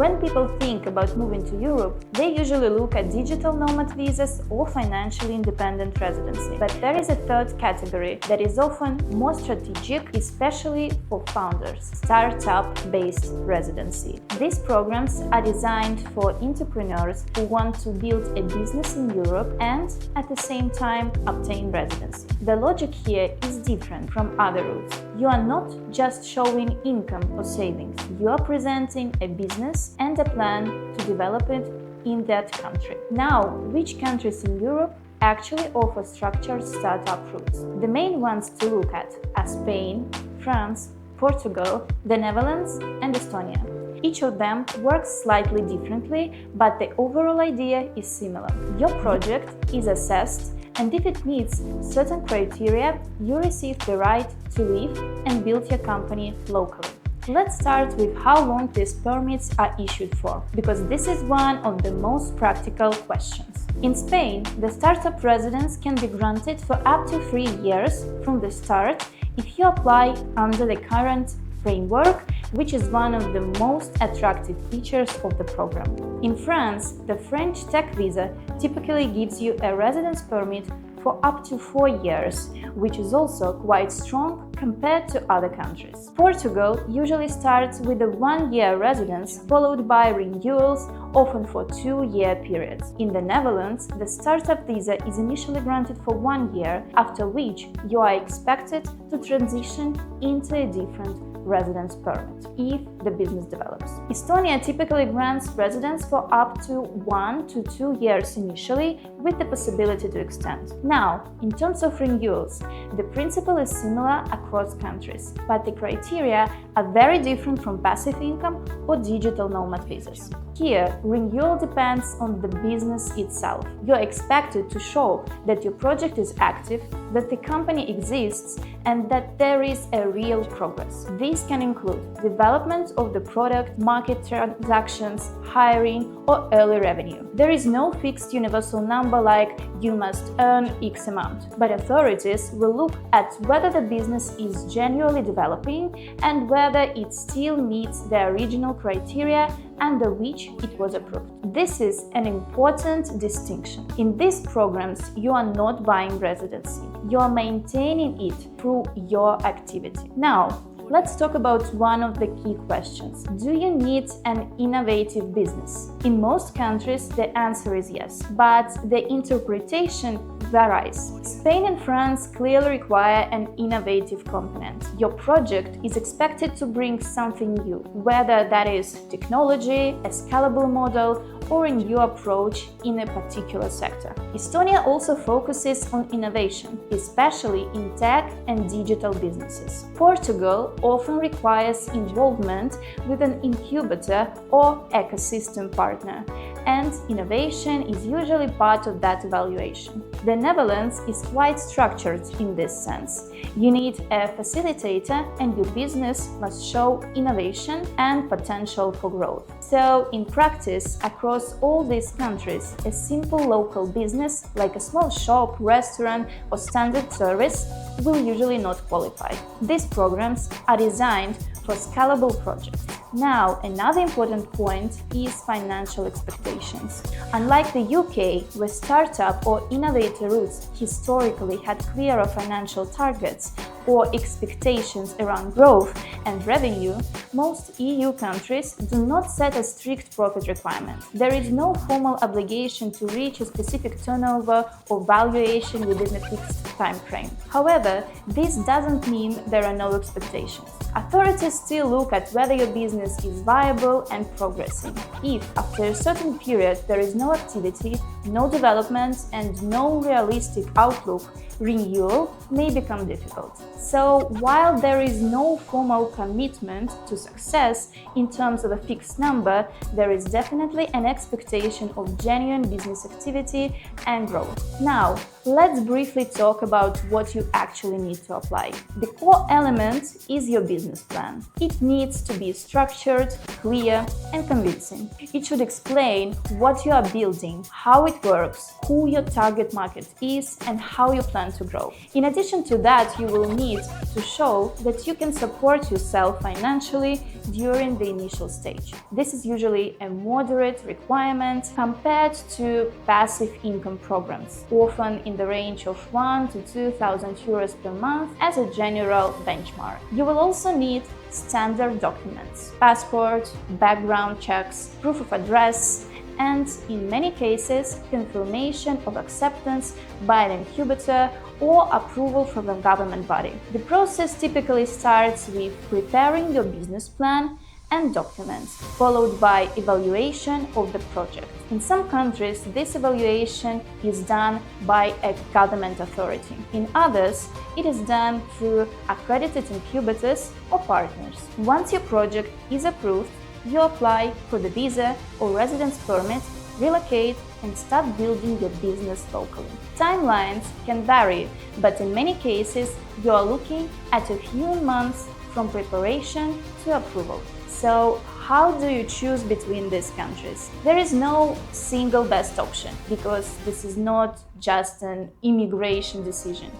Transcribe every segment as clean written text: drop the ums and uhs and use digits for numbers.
When people think about moving to Europe, they usually look at digital nomad visas or financially independent residency. But there is a third category that is often more strategic, especially for founders: startup-based residency. These programs are designed for entrepreneurs who want to build a business in Europe and, at the same time, obtain residency. The logic here is different from other routes. You are not just showing income or savings. You are presenting a business and a plan to develop it in that country. Now, which countries in Europe actually offer structured startup routes? The main ones to look at are Spain, France, Portugal, the Netherlands, and Estonia. Each of them works slightly differently, but the overall idea is similar. Your project is assessed, and if it meets certain criteria, you receive the right to live and build your company locally. Let's start with how long these permits are issued for, because this is one of the most practical questions. In Spain, the startup residence can be granted for up to 3 years from the start if you apply under the current framework, which is one of the most attractive features of the program. In France, the French tech visa typically gives you a residence permit for up to 4 years, which is also quite strong compared to other countries. Portugal usually starts with a 1-year residence followed by renewals, often for 2-year periods. In the Netherlands, the startup visa is initially granted for 1 year, after which you are expected to transition into a different residence permit if the business develops. Estonia typically grants residence for up to 1 to 2 years initially, with the possibility to extend. Now, in terms of renewals, the principle is similar across countries, but the criteria are very different from passive income or digital nomad visas. Here, renewal depends on the business itself. You're expected to show that your project is active, that the company exists, and that there is a real progress. These can include development of the product, market transactions, hiring, or early revenue. There is no fixed universal number like you must earn X amount, but authorities will look at whether the business is genuinely developing and whether it still meets the original criteria under which it was approved. This is an important distinction. In these programs, you are not buying residency. You are maintaining it through your activity. Now, let's talk about one of the key questions. Do you need an innovative business? In most countries, the answer is yes, but the interpretation varies. Spain and France clearly require an innovative component. Your project is expected to bring something new, whether that is technology, a scalable model, or a new approach in a particular sector. Estonia also focuses on innovation, especially in tech and digital businesses. Portugal often requires involvement with an incubator or ecosystem partner, and innovation is usually part of that evaluation. The Netherlands is quite structured in this sense. You need a facilitator, and your business must show innovation and potential for growth. So, in practice, across all these countries, a simple local business, like a small shop, restaurant, or standard service, will usually not qualify. These programs are designed for scalable projects. Now, another important point is financial expectations. Unlike the UK, where startup or innovator routes historically had clearer financial targets or expectations around growth and revenue, most EU countries do not set a strict profit requirement. There is no formal obligation to reach a specific turnover or valuation within a fixed time frame. However, this doesn't mean there are no expectations. Authorities still look at whether your business is viable and progressing. If, after a certain period, there is no activity, no development, and no realistic outlook, renewal may become difficult. So, while there is no formal commitment to success in terms of a fixed number, there is definitely an expectation of genuine business activity and growth. Now, let's briefly talk about what you actually need to apply. The core element is your business plan. It needs to be structured, clear, and convincing. It should explain what you are building, how it works, who your target market is, and how you plan to grow. In addition to that, you will need to show that you can support yourself financially during the initial stage. This is usually a moderate requirement compared to passive income programs, often in the range of 1,000 to 2,000 euros per month as a general benchmark. You will also need standard documents: passport, background checks, proof of address, and in many cases, confirmation of acceptance by an incubator or approval from a government body. The process typically starts with preparing your business plan and documents, followed by evaluation of the project. In some countries, this evaluation is done by a government authority. In others, it is done through accredited incubators or partners. Once your project is approved, you apply for the visa or residence permit, relocate, and start building your business locally. Timelines can vary, but in many cases, you are looking at a few months from preparation to approval. So, how do you choose between these countries? There is no single best option, because this is not just an immigration decision.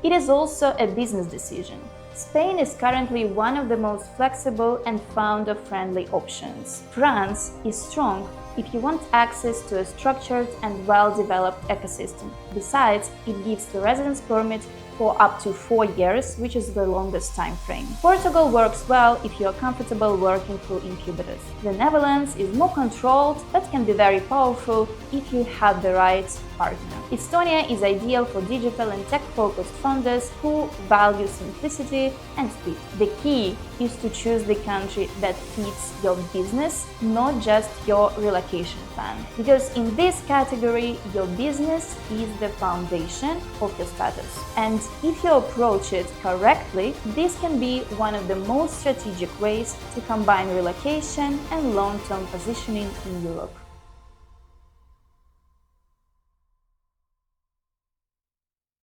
It is also a business decision. Spain is currently one of the most flexible and founder-friendly options. France is strong if you want access to a structured and well-developed ecosystem. Besides, it gives the residence permit for up to 4 years, which is the longest time frame. Portugal works well if you are comfortable working through incubators. The Netherlands is more controlled but can be very powerful if you have the right partner. Estonia is ideal for digital and tech-focused founders who value simplicity and speed. The key is to choose the country that fits your business, not just your relocation plan. Because in this category, your business is the foundation of your status. And if you approach it correctly, this can be one of the most strategic ways to combine relocation and long-term positioning in Europe.